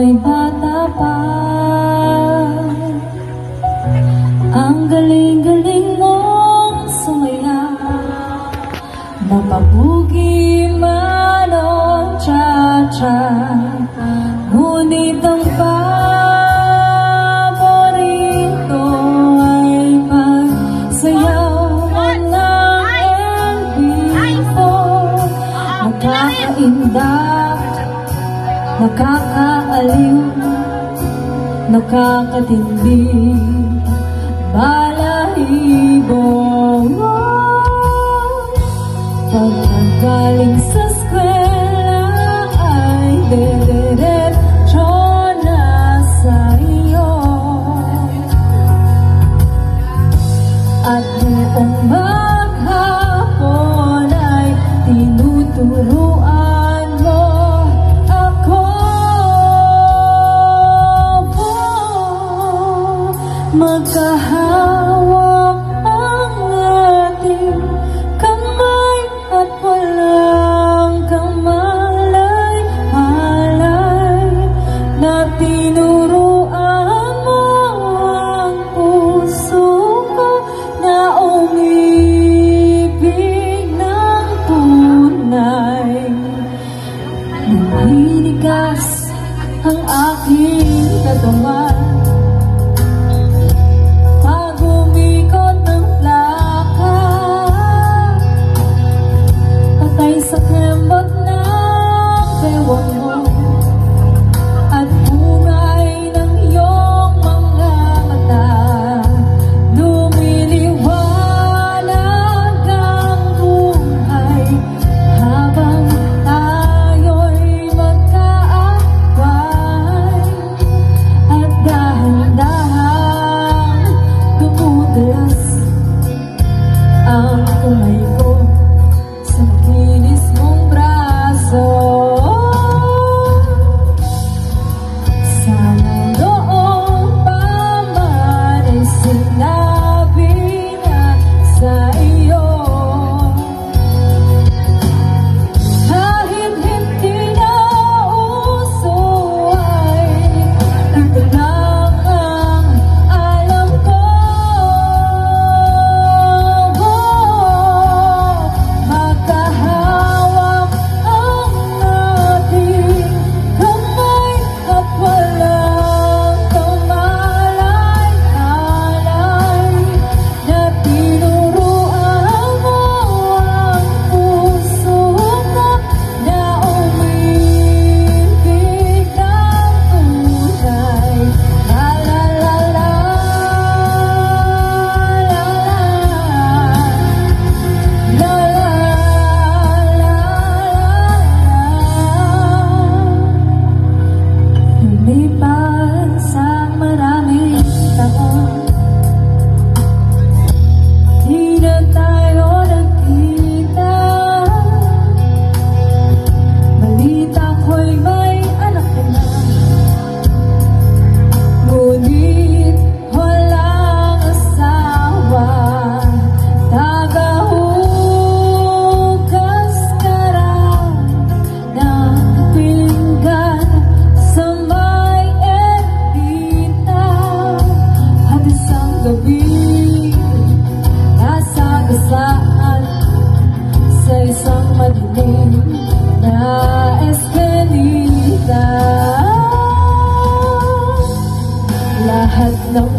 ako'y bata pa. Ang galing-galing mong sumaya, mapabugi man o cha-cha. Ngunit ang paborito ay pagsayawan ng MB4. Nakakaindak, nakakaaliw, nakakatindi, balahibo. Pagkagaling sa eskwela ay diretso na sa iyo. At noong maghapon ay tinuturuan mo ako. Magkahawak ang ating kamay at walang kamalay-malay, na tinuruan mo ang puso ko na umibig ng tunay. Naninigas ang aking katawan sa kembot ng bewang mo at bungay ng iyong mga mata. Lumiliwanag ang buhay habang tayo'y magkaaway, at dahan-dahan dumudulas ang kamay ko sa makinis mong braso. Sana noong pa man ay sinabi na sa iyo, kahit hindi na uso ay ito lang ang alam ko. Magkahawak ang ating kamay at walang kamalay-malay, na tinuruan mo ang puso ko na umibig ng tunay. La la la la, la la la. Lumipas ang maraming taon, di na tayo nagkita. Balita ko'y may anak ka na, ngunit walang asawa. Tagahugas ka raw ng pinggan sa may edita, at isang gabi nasagasaan sa isang madilim na eskalita. Lahat ng